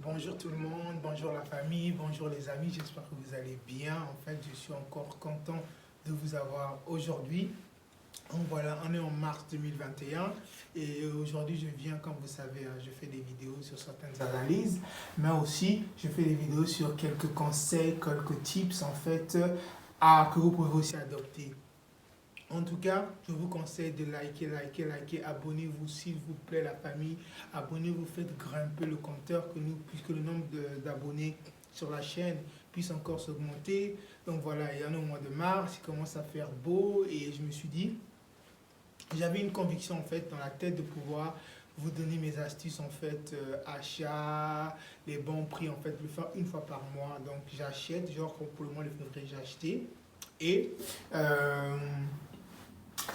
Bonjour tout le monde, bonjour la famille, bonjour les amis, j'espère que vous allez bien. En fait, je suis encore content de vous avoir aujourd'hui. Donc voilà, on est en mars 2021 et aujourd'hui je viens, comme vous savez, je fais des vidéos sur certaines analyses, mais aussi je fais des vidéos sur quelques conseils, quelques tips en fait que vous pouvez aussi adopter. En tout cas, je vous conseille de liker, abonnez-vous s'il vous plaît la famille, abonnez-vous, faites grimper le compteur que nous, puisque le nombre d'abonnés sur la chaîne puisse encore s'augmenter. Donc voilà, il y en a au mois de mars, il commence à faire beau et je me suis dit, j'avais une conviction en fait dans la tête de pouvoir vous donner mes astuces en fait achat, les bons prix en fait, le faire une fois par mois. Donc j'achète, genre pour le mois de février j'ai acheté et euh,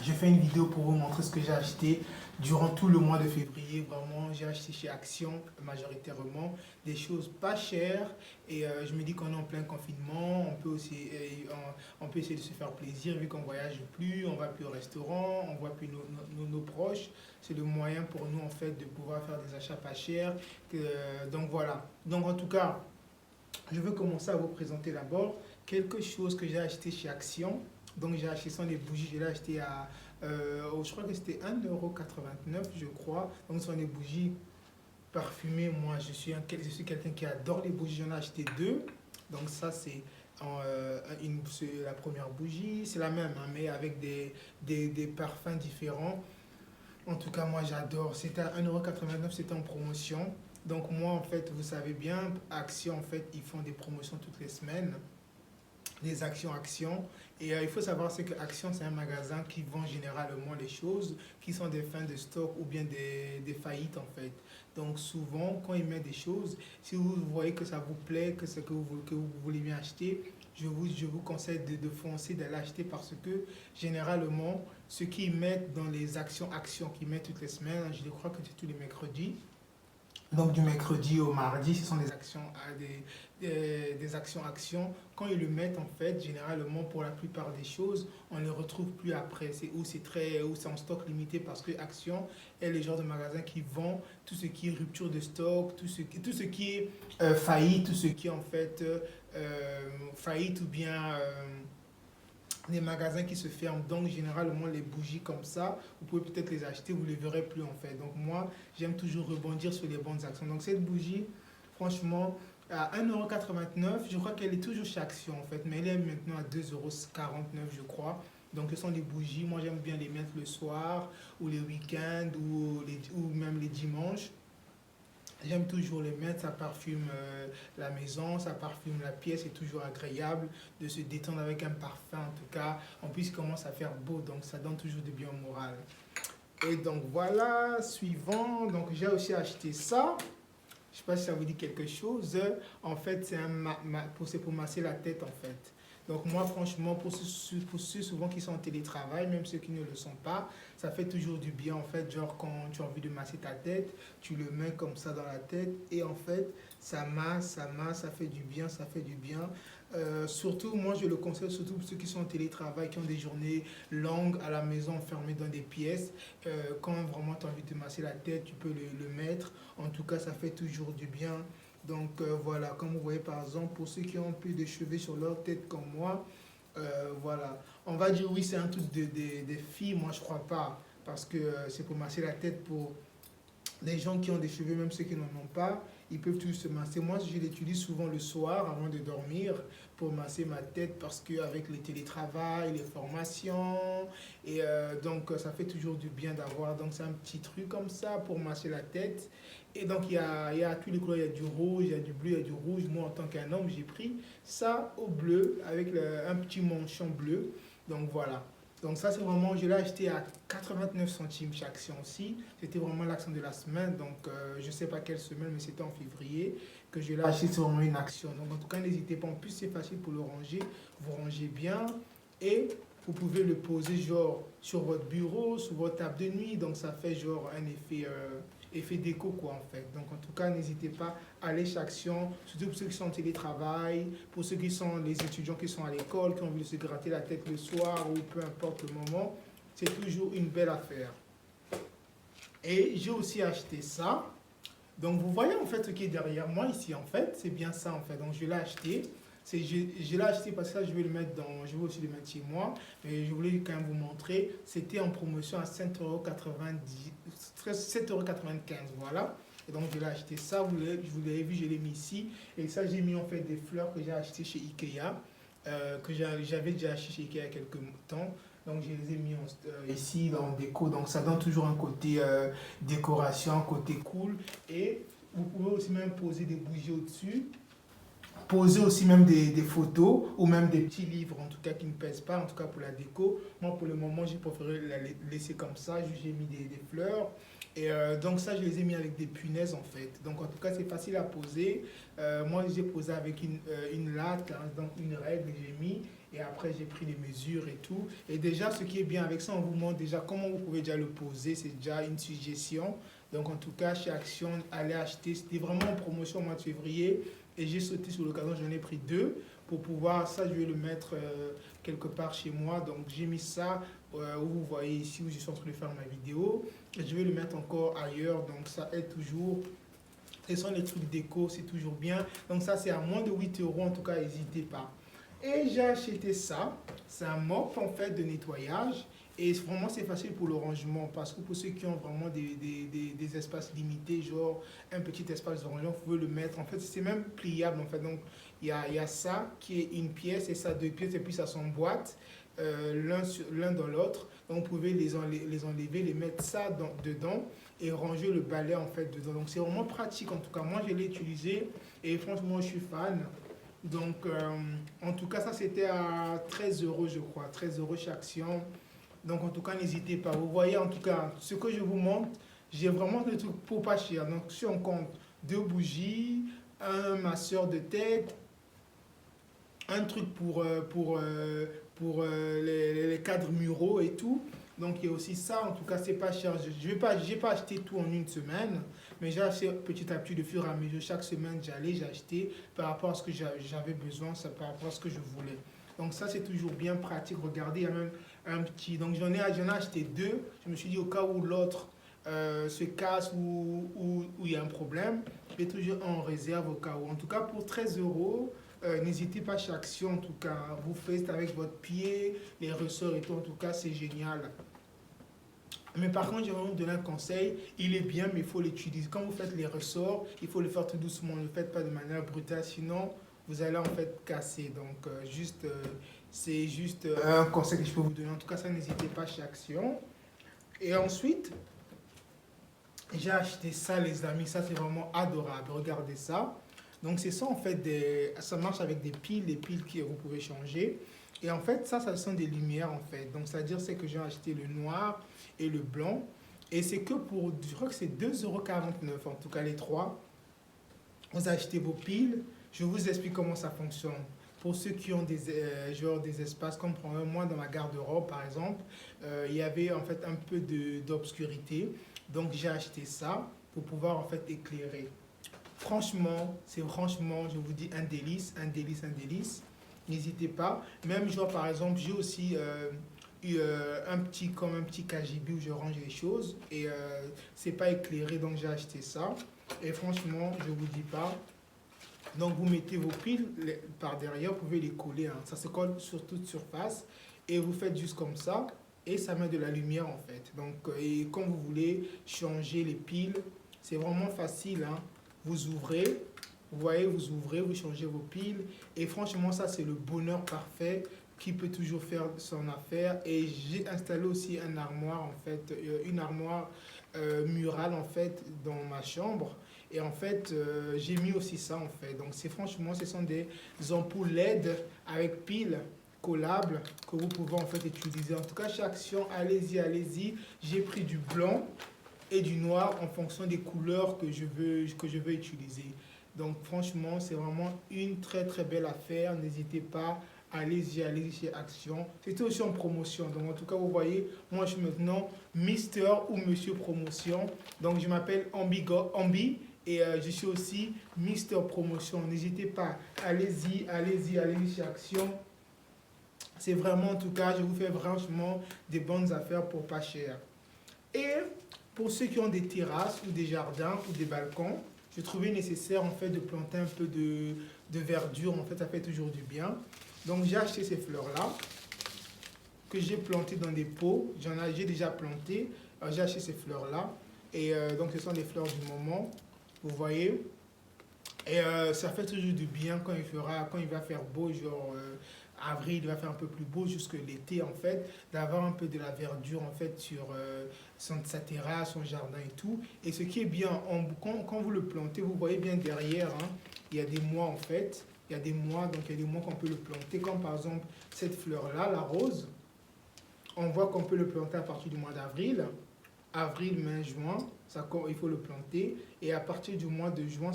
je fais une vidéo pour vous montrer ce que j'ai acheté durant tout le mois de février. Vraiment, j'ai acheté chez Action majoritairement des choses pas chères. Et je me dis qu'on est en plein confinement, on peut essayer de se faire plaisir vu qu'on ne voyage plus, on ne va plus au restaurant, on ne voit plus nos proches. C'est le moyen pour nous en fait de pouvoir faire des achats pas chers. Donc voilà. Donc en tout cas, je veux commencer à vous présenter d'abord quelque chose que j'ai acheté chez Action. Donc j'ai acheté ça des bougies, je l'ai acheté à, je crois que c'était 1,89 € je crois. Donc ce sont des bougies parfumées. Moi je suis quelqu'un qui adore les bougies, j'en ai acheté deux. Donc ça c'est la première bougie, c'est la même hein, mais avec des parfums différents. En tout cas moi j'adore, c'était à 1,89 €, c'était en promotion. Donc moi en fait vous savez bien, Action en fait ils font des promotions toutes les semaines des actions. Et il faut savoir c'est que Action, c'est un magasin qui vend généralement les choses qui sont des fins de stock ou bien des faillites en fait. Donc souvent, quand ils mettent des choses, si vous voyez que ça vous plaît, que c'est que vous voulez bien acheter, je vous conseille de foncer, d'aller acheter parce que généralement, ce qu'ils mettent dans les actions qu'ils mettent toutes les semaines, je crois que c'est tous les mercredis, donc du mercredi au mardi, ce sont des actions, actions. Quand ils le mettent en fait, généralement pour la plupart des choses, on ne les retrouve plus après. Ou c'est en stock limité parce que Action est le genre de magasin qui vend tout ce qui est rupture de stock, tout ce qui est faillite, tout ce qui est en fait faillite ou bien des magasins qui se ferment. Donc, généralement, les bougies comme ça, vous pouvez peut-être les acheter, vous ne les verrez plus en fait. Donc, moi, j'aime toujours rebondir sur les bonnes actions. Donc, cette bougie, franchement, à 1,89 €, je crois qu'elle est toujours chez Action en fait, mais elle est maintenant à 2,49 € je crois. Donc, ce sont des bougies. Moi, j'aime bien les mettre le soir ou les week-ends ou même les dimanches. J'aime toujours les mettre, ça parfume la maison, ça parfume la pièce, c'est toujours agréable de se détendre avec un parfum en tout cas. En plus, il commence à faire beau, donc ça donne toujours du bien au moral. Et donc voilà, suivant, donc j'ai aussi acheté ça. Je ne sais pas si ça vous dit quelque chose. En fait, c'est pour masser la tête en fait. Donc moi, franchement, pour ceux souvent qui sont en télétravail, même ceux qui ne le sont pas, ça fait toujours du bien en fait. Genre quand tu as envie de masser ta tête, tu le mets comme ça dans la tête et en fait, ça masse, ça fait du bien, ça fait du bien. Surtout, moi je le conseille surtout pour ceux qui sont en télétravail, qui ont des journées longues à la maison, enfermées dans des pièces. Quand vraiment tu as envie de masser la tête, tu peux le mettre. En tout cas, ça fait toujours du bien. Donc voilà, comme vous voyez par exemple, pour ceux qui ont plus de cheveux sur leur tête comme moi, voilà. On va dire oui, c'est un truc des filles, moi je crois pas. Parce que c'est pour masser la tête pour les gens qui ont des cheveux, même ceux qui n'en ont pas, ils peuvent tous se masser. Moi, je l'utilise souvent le soir avant de dormir pour masser ma tête parce qu'avec le télétravail, les formations, et donc ça fait toujours du bien d'avoir. Donc c'est un petit truc comme ça pour masser la tête. Et donc il y a tous les couleurs, il y a du rouge, il y a du bleu, il y a du rouge. Moi, en tant qu'un homme, j'ai pris ça au bleu avec un petit manchon bleu. Donc voilà. Donc ça c'est vraiment, je l'ai acheté à 89 centimes chaque action aussi. C'était vraiment l'action de la semaine. Donc je ne sais pas quelle semaine, mais c'était en février que je l'ai acheté. C'est vraiment une action. Donc en tout cas, n'hésitez pas. En plus, c'est facile pour le ranger. Vous rangez bien et vous pouvez le poser genre sur votre bureau, sur votre table de nuit. Donc ça fait genre un effet déco quoi en fait. Donc en tout cas, n'hésitez pas à aller chez Action, surtout pour ceux qui sont en télétravail, pour ceux qui sont les étudiants qui sont à l'école, qui ont envie de se gratter la tête le soir ou peu importe le moment. C'est toujours une belle affaire. Et j'ai aussi acheté ça. Donc vous voyez en fait ce qui est derrière moi ici en fait, c'est bien ça en fait. Donc je l'ai acheté. Je l'ai acheté parce que là je vais le mettre dans, je vais aussi le mettre chez moi. Mais je voulais quand même vous montrer. C'était en promotion à 7,90 7,95 €, voilà. Et donc je l'ai acheté ça, je vous l'avez vu, je l'ai mis ici. Et ça j'ai mis en fait des fleurs que j'ai achetées chez Ikea. Que j'avais déjà acheté chez Ikea il y a quelques temps. Donc je les ai mis ici dans déco. Donc ça donne toujours un côté décoration, un côté cool. Et vous pouvez aussi même poser des bougies au-dessus. Poser aussi même des photos ou même des petits livres en tout cas qui ne pèsent pas, en tout cas pour la déco. Moi pour le moment j'ai préféré la laisser comme ça, j'ai mis des fleurs. Et donc ça je les ai mis avec des punaises en fait. Donc en tout cas c'est facile à poser. Moi j'ai posé avec une latte, hein, donc une règle j'ai mis. Et après j'ai pris les mesures et tout. Et déjà ce qui est bien avec ça, on vous montre déjà comment vous pouvez déjà le poser. C'est déjà une suggestion. Donc en tout cas chez Action, allez acheter. C'était vraiment en promotion au mois de février. Et j'ai sauté sur l'occasion, j'en ai pris deux pour pouvoir, ça je vais le mettre quelque part chez moi. Donc j'ai mis ça où vous voyez ici où je suis en train de faire ma vidéo. Et je vais le mettre encore ailleurs, donc ça aide toujours. Ce sont les trucs déco, c'est toujours bien. Donc ça c'est à moins de 8 € en tout cas, n'hésitez pas. Et j'ai acheté ça, c'est un mop en fait de nettoyage. Et vraiment, c'est facile pour le rangement parce que pour ceux qui ont vraiment des espaces limités, genre un petit espace de rangement, vous pouvez le mettre. En fait, c'est même pliable. En fait. Donc, il y a ça qui est une pièce et ça deux pièces et puis ça s'emboîte l'un dans l'autre. Donc, vous pouvez les enlever, les mettre ça dedans et ranger le balai en fait dedans. Donc, c'est vraiment pratique. En tout cas, moi, je l'ai utilisé et franchement, je suis fan. Donc, en tout cas, ça c'était à 13 € je crois. 13 € chez Action. Donc en tout cas, n'hésitez pas. Vous voyez en tout cas, ce que je vous montre, j'ai vraiment des trucs pour pas cher. Donc si on compte deux bougies, un masseur de tête, un truc pour les cadres muraux et tout. Donc il y a aussi ça, en tout cas c'est pas cher. Je n'ai pas acheté tout en une semaine, mais j'ai acheté petit à petit de fur et à mesure. Chaque semaine j'ai acheté par rapport à ce que j'avais besoin, ça, par rapport à ce que je voulais. Donc ça c'est toujours bien pratique. Regardez, il y a même un petit. Donc j'en ai acheté deux. Je me suis dit au cas où l'autre se casse ou il y a un problème, je vais toujours en réserve au cas où. En tout cas pour 13 €. N'hésitez pas chez Action, en tout cas, vous faites avec votre pied, les ressorts et tout, en tout cas, c'est génial. Mais par contre, j'aimerais vous donner un conseil, il est bien, mais il faut l'utiliser. Quand vous faites les ressorts, il faut le faire tout doucement, ne le faites pas de manière brutale, sinon vous allez en fait casser. Donc, c'est juste un conseil que je peux vous donner. En tout cas, ça, n'hésitez pas chez Action. Et ensuite, j'ai acheté ça, les amis, ça c'est vraiment adorable, regardez ça. Donc c'est ça en fait, ça marche avec des piles que vous pouvez changer. Et en fait ça sont des lumières en fait. Donc c'est-à-dire c'est que j'ai acheté le noir et le blanc. Et c'est que pour, je crois que c'est 2,49 € en tout cas les trois. Vous achetez vos piles, je vous explique comment ça fonctionne. Pour ceux qui ont des espaces, comme moi dans ma garde-robe par exemple, il y avait en fait un peu d'obscurité. Donc j'ai acheté ça pour pouvoir en fait éclairer. Franchement, c'est franchement, je vous dis, un délice, un délice, un délice. N'hésitez pas. Même genre, par exemple, j'ai aussi eu comme un petit KGB où je range les choses. Et c'est pas éclairé, donc j'ai acheté ça. Et franchement, je vous dis pas. Donc vous mettez vos piles par derrière, vous pouvez les coller. Hein. Ça se colle sur toute surface. Et vous faites juste comme ça. Et ça met de la lumière en fait. Donc, et quand vous voulez changer les piles, c'est vraiment facile. Hein. Vous ouvrez, vous voyez, vous ouvrez, vous changez vos piles. Et franchement, ça, c'est le bonheur parfait qui peut toujours faire son affaire. Et j'ai installé aussi un armoire, en fait, une armoire murale, en fait, dans ma chambre. Et en fait, j'ai mis aussi ça, en fait. Donc, franchement, ce sont des ampoules LED avec piles collables que vous pouvez, en fait, utiliser. En tout cas, chez Action, allez-y, allez-y. J'ai pris du blanc et du noir en fonction des couleurs que je veux utiliser. Donc franchement, c'est vraiment une très très belle affaire. N'hésitez pas, allez-y chez Action. C'était aussi en promotion. Donc en tout cas, vous voyez, moi je suis maintenant Mister ou Monsieur Promotion. Donc je m'appelle Ambi et je suis aussi Mister Promotion. N'hésitez pas, allez-y chez Action. C'est vraiment, en tout cas, je vous fais franchement des bonnes affaires pour pas cher. Et Pour ceux qui ont des terrasses ou des jardins ou des balcons, je trouvais nécessaire en fait de planter un peu de verdure. En fait, ça fait toujours du bien. Donc j'ai acheté ces fleurs-là que j'ai plantées dans des pots. J'ai déjà planté. J'ai acheté ces fleurs-là. Et donc ce sont des fleurs du moment. Vous voyez. Et ça fait toujours du bien quand il va faire beau, genre avril, il va faire un peu plus beau jusque l'été en fait, d'avoir un peu de la verdure en fait sur sa terrasse, son jardin et tout. Et ce qui est bien, quand vous le plantez, vous voyez bien derrière, hein, il y a des mois en fait, il y a des mois, donc il y a des mois qu'on peut le planter, comme par exemple cette fleur-là, la rose, on voit qu'on peut le planter à partir du mois d'avril. Avril, mai, juin, il faut le planter. Et à partir du mois de juin,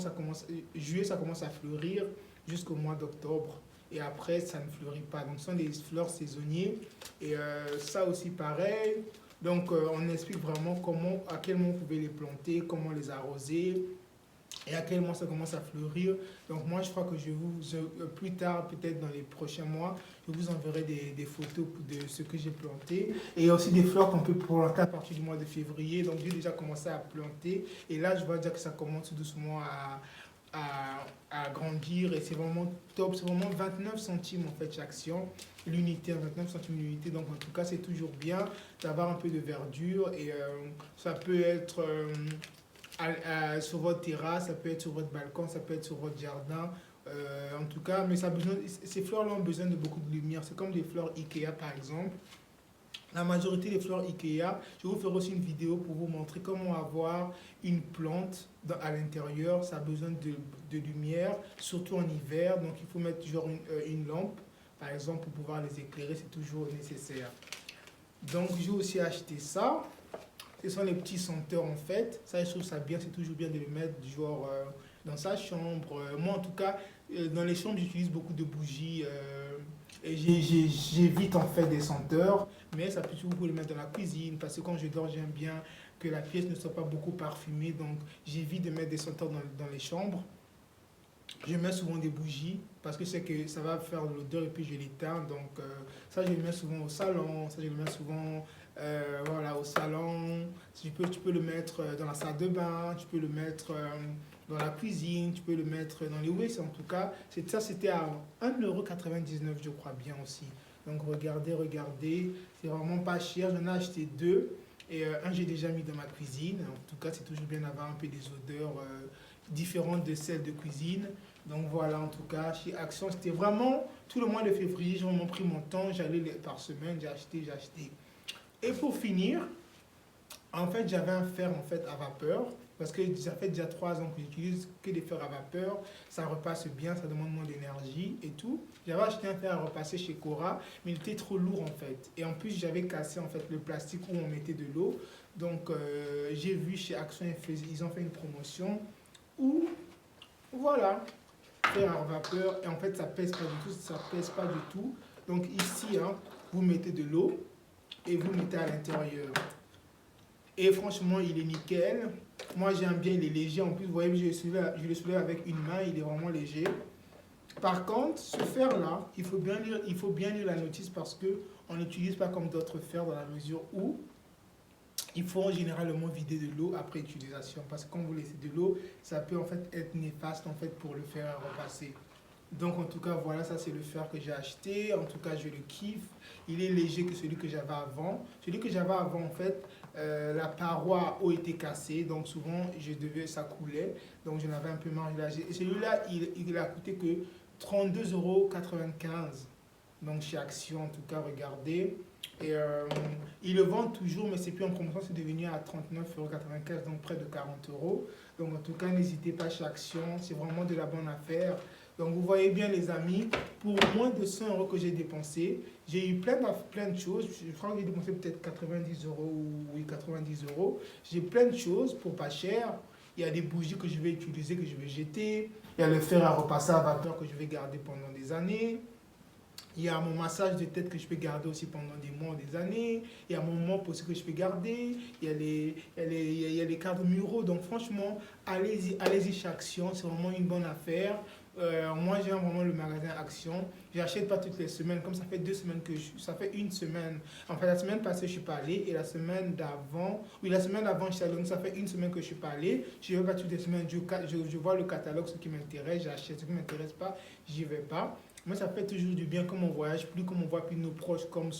juillet, ça commence à fleurir jusqu'au mois d'octobre. Et après, ça ne fleurit pas. Donc, ce sont des fleurs saisonnières. Et ça aussi, pareil. Donc, on explique vraiment à quel moment vous pouvez les planter, comment les arroser et à quel moment ça commence à fleurir. Donc moi, je crois que plus tard, peut-être dans les prochains mois, je vous enverrai des photos de ce que j'ai planté. Et il y a aussi des fleurs qu'on peut planter à partir du mois de février. Donc j'ai déjà commencé à planter. Et là, je vois déjà que ça commence tout doucement à grandir. Et c'est vraiment top. C'est vraiment 29 centimes en fait chaque action. L'unité, 29 centimes l'unité. Donc en tout cas, c'est toujours bien d'avoir un peu de verdure. Et ça peut être... sur votre terrasse, ça peut être sur votre balcon, ça peut être sur votre jardin. En tout cas, mais ces fleurs-là ont besoin de beaucoup de lumière. C'est comme des fleurs Ikea par exemple. La majorité des fleurs Ikea, je vais vous faire aussi une vidéo pour vous montrer comment avoir une plante à l'intérieur. Ça a besoin de lumière, surtout en hiver. Donc il faut mettre genre une lampe, par exemple, pour pouvoir les éclairer. C'est toujours nécessaire. Donc j'ai aussi acheté ça. Ce sont les petits senteurs en fait. Ça, je trouve ça bien. C'est toujours bien de le mettre genre dans sa chambre. Moi, en tout cas, dans les chambres, j'utilise beaucoup de bougies. Et j'évite en fait des senteurs. Mais ça peut toujours vous le mettre dans la cuisine. Parce que quand je dors, j'aime bien que la pièce ne soit pas beaucoup parfumée. Donc, j'évite de mettre des senteurs dans les chambres. Je mets souvent des bougies parce que je sais que ça va faire de l'odeur et puis je l'éteins. Donc ça, je le mets souvent au salon. Ça, je le mets souvent voilà, au salon. Tu peux le mettre dans la salle de bain. Tu peux le mettre dans la cuisine. Tu peux le mettre dans les WC. En tout cas, ça, c'était à 1,99 € je crois bien aussi. Donc regardez. C'est vraiment pas cher. J'en ai acheté deux. Et un, j'ai déjà mis dans ma cuisine. En tout cas, c'est toujours bien d'avoir un peu des odeurs différentes de celles de cuisine. Donc voilà, en tout cas, chez Action, c'était vraiment tout le mois de février. J'ai vraiment pris mon temps. J'allais par semaine, j'ai acheté. Et pour finir, en fait, j'avais un fer en fait, à vapeur. Parce que ça fait déjà 3 ans que j'utilise que des fers à vapeur. Ça repasse bien, ça demande moins d'énergie et tout. J'avais acheté un fer à repasser chez Cora, mais il était trop lourd en fait. Et en plus, j'avais cassé en fait le plastique où on mettait de l'eau. Donc, j'ai vu chez Action, ils ont fait une promotion où, voilà, fer à vapeur. Et en fait, ça pèse pas du tout. Donc ici, hein, vous mettez de l'eau et vous mettez à l'intérieur. Et franchement, il est nickel. Moi, j'aime bien, il est léger. En plus, vous voyez, je le soulève avec une main, il est vraiment léger. Par contre, ce fer-là, il faut bien lire la notice parce qu'on n'utilise pas comme d'autres fers dans la mesure où il faut généralement vider de l'eau après utilisation. Parce que quand vous laissez de l'eau, ça peut en fait être néfaste en fait, pour le fer à repasser. Donc en tout cas, voilà, ça c'est le fer que j'ai acheté. En tout cas, je le kiffe. Il est léger que celui que j'avais avant. Celui que j'avais avant, en fait, la paroi a eau était cassée. Donc souvent, ça coulait. Donc j'en avais un peu marre. Et celui-là, il a coûté que 32,95 €. Donc chez Action, en tout cas, regardez. Et ils le vendent toujours, mais c'est plus en promotion, c'est devenu à 39,95 €, donc près de 40 €. Donc en tout cas, n'hésitez pas chez Action, c'est vraiment de la bonne affaire. Donc vous voyez bien les amis, pour moins de 100 € que j'ai dépensé, j'ai eu plein de choses. Je crois que j'ai dépensé peut-être 90 € ou oui, 90 €. J'ai plein de choses pour pas cher. Il y a des bougies que je vais utiliser, que je vais jeter. Il y a le fer à repasser à vapeur que je vais garder pendant des années. Il y a mon massage de tête que je peux garder aussi pendant des mois, des années. Il y a mon mop aussi que je peux garder. Il y a les cadres muraux. Donc franchement, allez-y chez Action. C'est vraiment une bonne affaire. Moi, j'aime vraiment le magasin Action. J'achète pas toutes les semaines. Comme ça fait 2 semaines ça fait une semaine. En fait, la semaine passée, je suis pas allé. Et la semaine d'avant, oui, la semaine d'avant, je suis allé. Donc ça fait une semaine que je suis pas allé. Je vais pas toutes les semaines. Je vois le catalogue, ce qui m'intéresse, j'achète. Ce qui m'intéresse pas, j'y vais pas. Moi, ça fait toujours du bien comme on voyage plus, comme on voit plus nos proches comme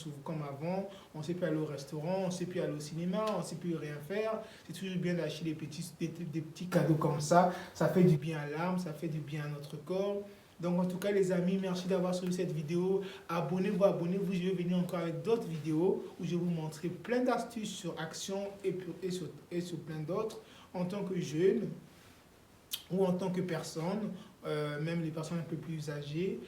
avant. On ne sait plus aller au restaurant, on ne sait plus aller au cinéma, on ne sait plus rien faire. C'est toujours bien d'acheter des petits cadeaux comme ça. Ça fait du bien à l'âme, ça fait du bien à notre corps. Donc, en tout cas, les amis, merci d'avoir suivi cette vidéo. Abonnez-vous, abonnez-vous. Je vais venir encore avec d'autres vidéos où je vais vous montrer plein d'astuces sur Action et sur plein d'autres en tant que jeune ou en tant que personne, même les personnes un peu plus âgées,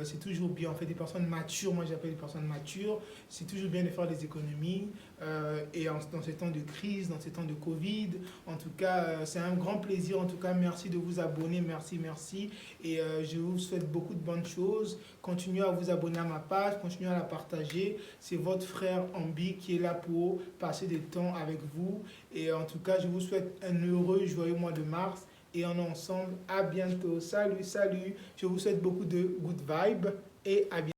c'est toujours bien, en fait, des personnes matures, moi j'appelle les personnes matures, c'est toujours bien de faire des économies, dans ces temps de crise, dans ces temps de Covid, en tout cas, c'est un grand plaisir, en tout cas, merci de vous abonner, merci, merci, et je vous souhaite beaucoup de bonnes choses, continuez à vous abonner à ma page, continuez à la partager, c'est votre frère Ambi qui est là pour passer des temps avec vous, et en tout cas, je vous souhaite un heureux, joyeux mois de mars, et on est ensemble. À bientôt. Salut, salut. Je vous souhaite beaucoup de good vibes et à bientôt.